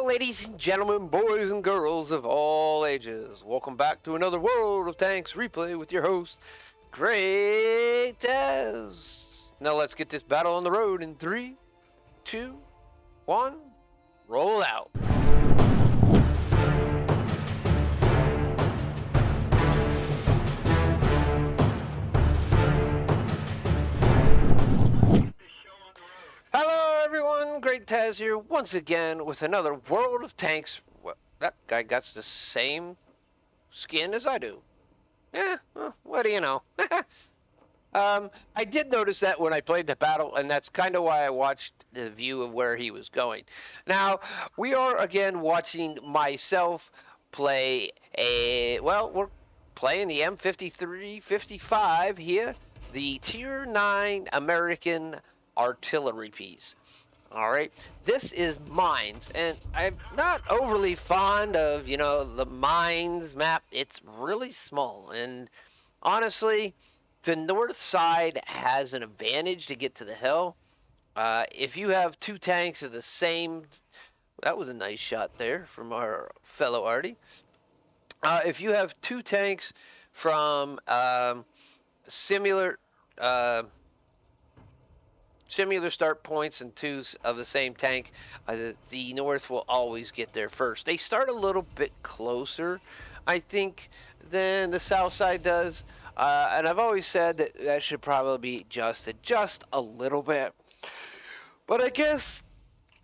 Ladies and gentlemen, boys and girls of all ages. Welcome back to another World of Tanks replay with your host, GreatTaz. Now let's get this battle on the road in 3, 2, 1, roll out. Hello everyone, GreatTaz here once again with another World of Tanks. Well, that guy got the same skin as I do. Well, what do you know? I did notice that when I played the battle, and that's kind of why I watched the view of where he was going. Now, we are again watching myself play we're playing the M53 55 here, the Tier 9 American artillery piece. All right, this is mines, and I'm not overly fond of, the mines map. It's really small, and honestly, the north side has an advantage to get to the hill. If you have two tanks of the same, that was a nice shot there from our fellow Artie. If you have two tanks from similar start points and twos of the same tank, the north will always get there first. They start a little bit closer, I think, than the south side does, and I've always said that should probably be adjusted just a little bit. But I guess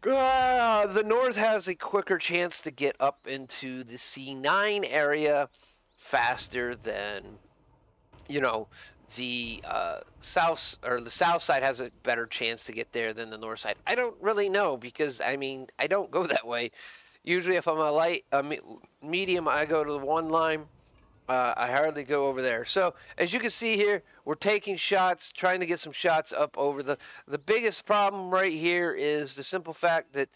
the north has a quicker chance to get up into the C9 area faster than, the south side has a better chance to get there than the north side. I don't really know, because I don't go that way. Usually if I'm a medium, I go to the one line. I hardly go over there. So as you can see here, we're taking shots, trying to get some shots up over the biggest problem right here is the simple fact that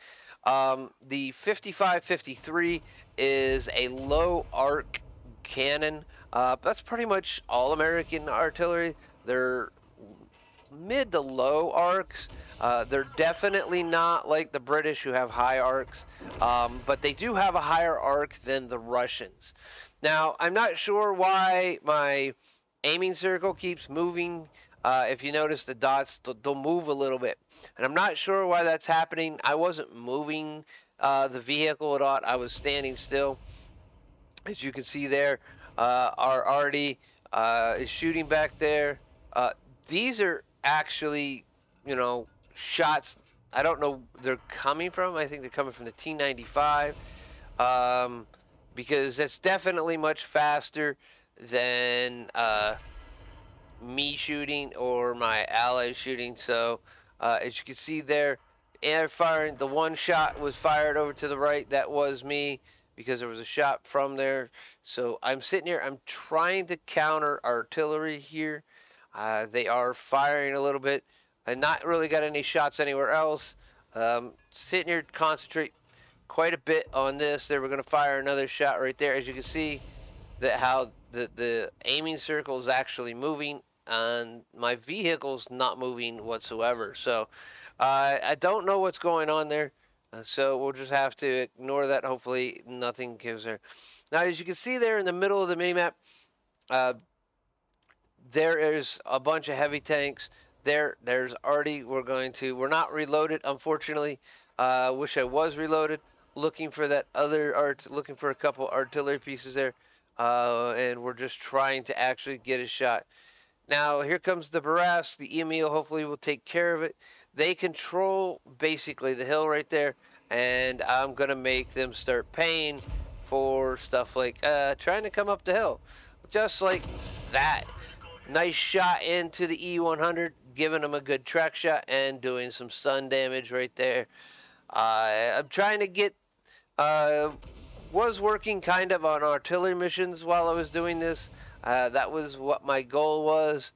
the 55-53 is a low arc cannon. That's pretty much all American artillery. They're mid to low arcs. They're definitely not like the British, who have high arcs, but they do have a higher arc than the Russians. Now, I'm not sure why my aiming circle keeps moving. If you notice the dots, they'll move a little bit, and I'm not sure why that's happening. I wasn't moving the vehicle at all. I was standing still. As you can see there, our Artie is shooting back there. These are actually, shots. I don't know where they're coming from. I think they're coming from the T95, because that's definitely much faster than me shooting or my allies shooting. So as you can see there, air firing, the one shot was fired over to the right. That was me, because there was a shot from there. So I'm sitting here, I'm trying to counter artillery here. They are firing a little bit. I not really got any shots anywhere else. Sitting here, concentrate quite a bit on this. They were going to fire another shot right there. As you can see, that how the aiming circle is actually moving, and my vehicle's not moving whatsoever. So I don't know what's going on there. So we'll just have to ignore that. Hopefully nothing gives there. Now, as you can see there in the middle of the minimap, there is a bunch of heavy tanks. There's Artie. We're not reloaded, unfortunately. Wish I was reloaded. Looking for that other looking for a couple artillery pieces there, and we're just trying to actually get a shot. Now here comes the Barass. The Emil hopefully will take care of it. They control basically the hill right there, and I'm gonna make them start paying for stuff like trying to come up the hill, just like that. Nice shot into the E100, giving them a good track shot and doing some stun damage right there. I'm trying to get, was working kind of on artillery missions while I was doing this. That was what my goal was,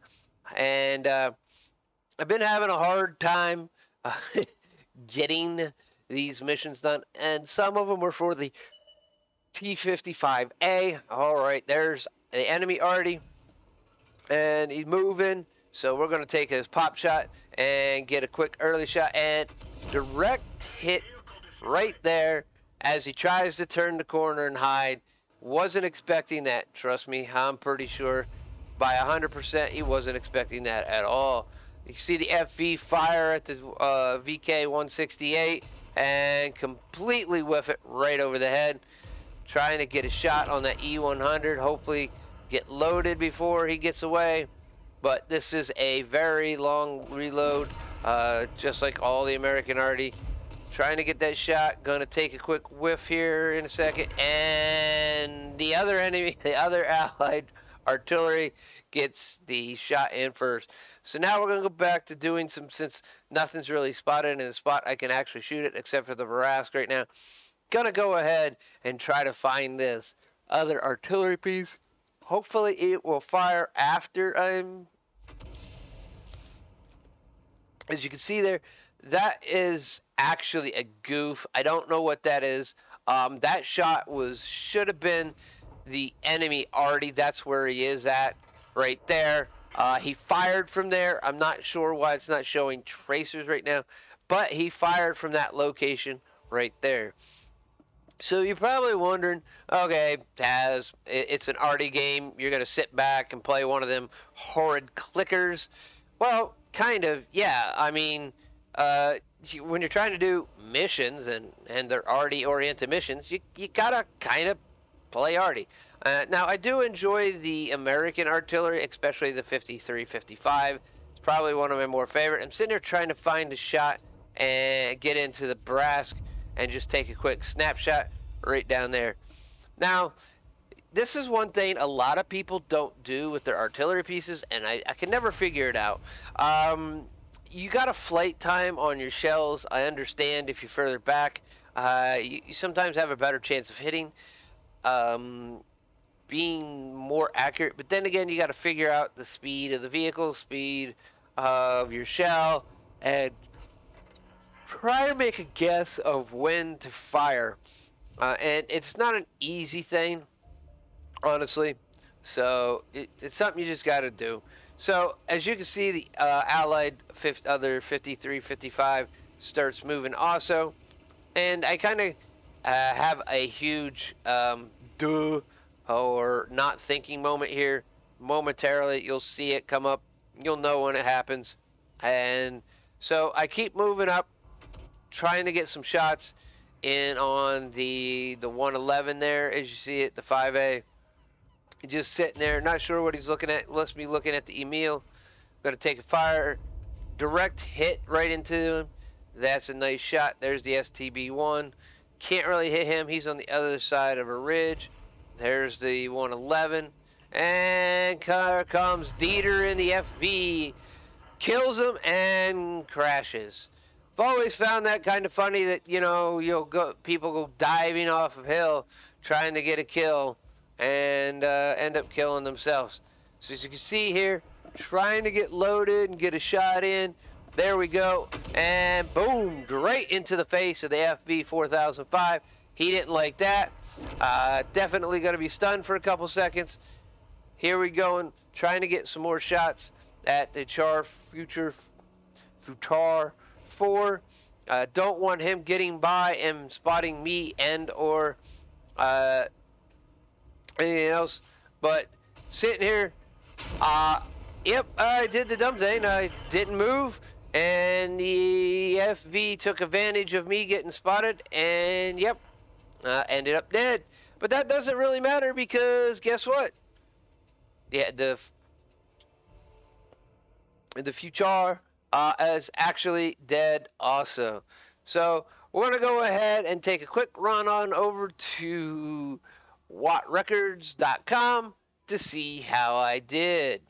and I've been having a hard time getting these missions done, and some of them were for the T55A. All right, there's the enemy Artie, and he's moving, so we're going to take his pop shot and get a quick early shot and direct hit right there as he tries to turn the corner and hide. Wasn't expecting that. Trust me, I'm pretty sure by 100% he wasn't expecting that at all. You see the FV fire at the VK 168 and completely whiff it right over the head. Trying to get a shot on that E100. Hopefully get loaded before he gets away. But this is a very long reload, just like all the American Arty. Trying to get that shot. Going to take a quick whiff here in a second. And the other enemy, the other Allied artillery gets the shot in first. So now we're going to go back to doing some, since nothing's really spotted in a spot I can actually shoot it except for the Varask right now. Gonna go ahead and try to find this other artillery piece. Hopefully it will fire after I'm, as you can see there, that is actually a goof. I don't know what that is. That shot should have been the enemy Arty. That's where he is at, right there. He fired from there. I'm not sure why it's not showing tracers right now, but he fired from that location right there. So you're probably wondering, okay, Taz, it's an arty game. You're going to sit back and play one of them horrid clickers. Well, kind of, yeah. I mean, when you're trying to do missions and they're arty-oriented missions, you got to kind of play arty. Now, I do enjoy the American artillery, especially the 53, 55. It's probably one of my more favorite. I'm sitting there trying to find a shot and get into the Brask and just take a quick snapshot right down there. Now, this is one thing a lot of people don't do with their artillery pieces, and I can never figure it out. You got a flight time on your shells. I understand if you're further back, you sometimes have a better chance of hitting, being more accurate. But then again, you got to figure out the speed of the vehicle, speed of your shell, and try to make a guess of when to fire. And it's not an easy thing, honestly. So it's something you just got to do. So as you can see, the Allied other 53, 55 starts moving also. And I kind of have a huge duh or not thinking moment here. Momentarily, you'll see it come up. You'll know when it happens. And so I keep moving up, trying to get some shots in on the 111 there, as you see it, the 5A. Just sitting there, not sure what he's looking at. Must be looking at the Emil. Gonna take a fire, direct hit right into him. That's a nice shot. There's the STB-1. Can't really hit him. He's on the other side of a ridge. There's the 111. And here comes Dieter in the FV. Kills him and crashes. I've always found that kind of funny that, you know, people go diving off of hill trying to get a kill and end up killing themselves. So as you can see here, trying to get loaded and get a shot in. There we go. And boom, right into the face of the FV 4005. He didn't like that. Definitely going to be stunned for a couple seconds. Here we go, trying to get some more shots at the Futar 4. Don't want him getting by and spotting me and or anything else. But sitting here, yep, I did the dumb thing. I didn't move, and the FV took advantage of me getting spotted, and yep, ended up dead. But that doesn't really matter because guess what? Yeah, the Futar is actually dead also. So we're going to go ahead and take a quick run on over to wattrecords.com to see how I did.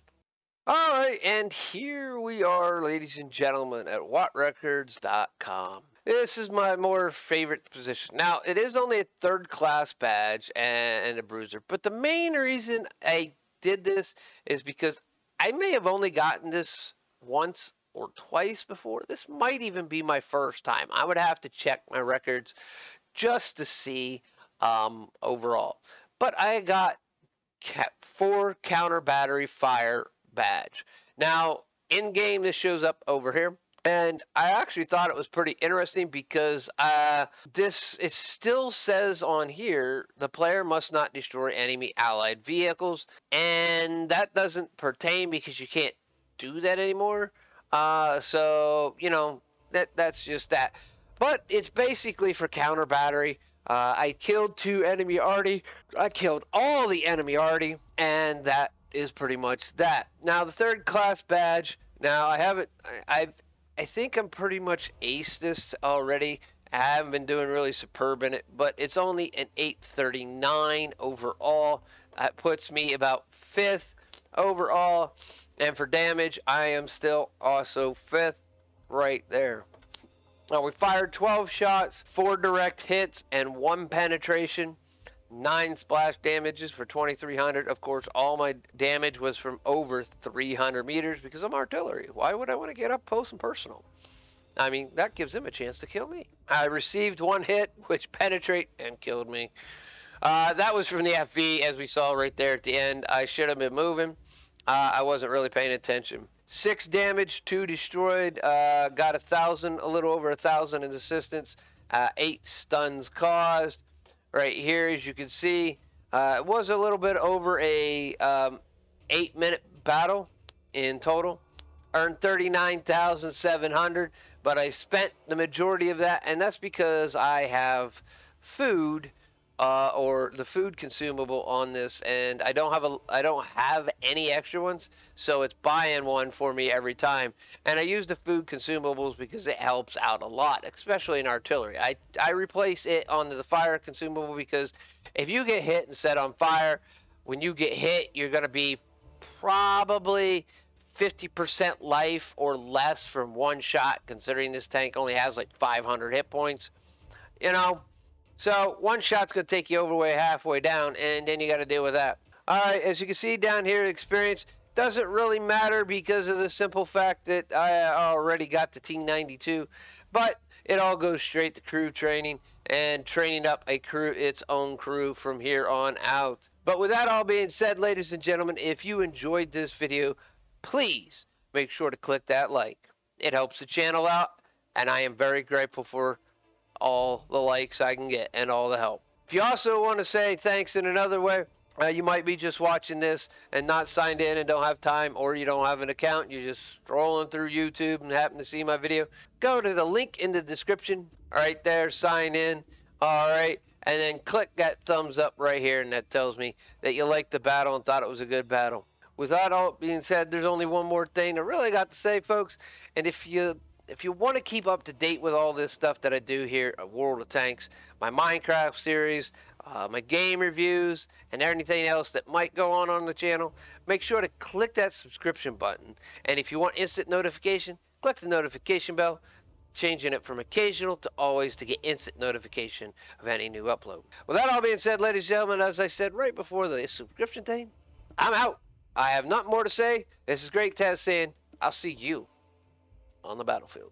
Alright, and here we are, ladies and gentlemen, at wattrecords.com. This is my more favorite position. Now, it is only a third class badge and a bruiser, but the main reason I did this is because I may have only gotten this once or twice before. This might even be my first time. I would have to check my records just to see overall. But I got 4 counter battery fire badge. Now, in game, this shows up over here. And I actually thought it was pretty interesting because it still says on here the player must not destroy enemy allied vehicles, and that doesn't pertain because you can't do that anymore. So you know that's just that. But it's basically for counter battery. I killed 2 enemy arty. I killed all the enemy arty, and that is pretty much that. Now the third class badge. Now I haven't. I think I'm pretty much aced this already. I haven't been doing really superb in it, but it's only an 839 overall. That puts me about 5th overall. And for damage, I am still also 5th right there. Now we fired 12 shots, 4 direct hits, and 1 penetration. 9 splash damages for 2,300. Of course, all my damage was from over 300 meters because I'm artillery. Why would I want to get up close and personal? I mean, that gives him a chance to kill me. I received 1 hit, which penetrate and killed me. That was from the FV, as we saw right there at the end. I should have been moving. I wasn't really paying attention. 6 damage, 2 destroyed. Got 1,000, a little over 1,000 in assistance. 8 stuns caused. Right here, as you can see, it was a little bit over a 8-minute battle in total. Earned 39,700, but I spent the majority of that, and that's because I have food or the food consumable on this, and I don't have any extra ones, so it's buying one for me every time. And I use the food consumables because it helps out a lot, especially in artillery. I replace it on the fire consumable because if you get hit and set on fire, when you get hit, you're going to be probably 50% life or less from 1 shot, considering this tank only has like 500 hit points. You know, so 1 shot's going to take you over way halfway down, and then you got to deal with that. All right, as you can see down here, experience doesn't really matter because of the simple fact that I already got the T92, but it all goes straight to crew training and training up its own crew from here on out. But with that all being said, ladies and gentlemen, if you enjoyed this video, please make sure to click that like. It helps the channel out, and I am very grateful for all the likes I can get and all the help. If you also want to say thanks in another way, you might be just watching this and not signed in and don't have time, or you don't have an account, you're just scrolling through YouTube and happen to see my video, go to the link in the description right there, sign in, all right, and then click that thumbs up right here, and that tells me that you liked the battle and thought it was a good battle. With that all being said, there's only one more thing I really got to say, folks, and if you want to keep up to date with all this stuff that I do here at World of Tanks, my Minecraft series, my game reviews, and anything else that might go on the channel, make sure to click that subscription button. And if you want instant notification, click the notification bell, changing it from occasional to always to get instant notification of any new upload. With that all being said, ladies and gentlemen, as I said right before the subscription thing, I'm out. I have nothing more to say. This is GreatTaz saying, I'll see you on the battlefield.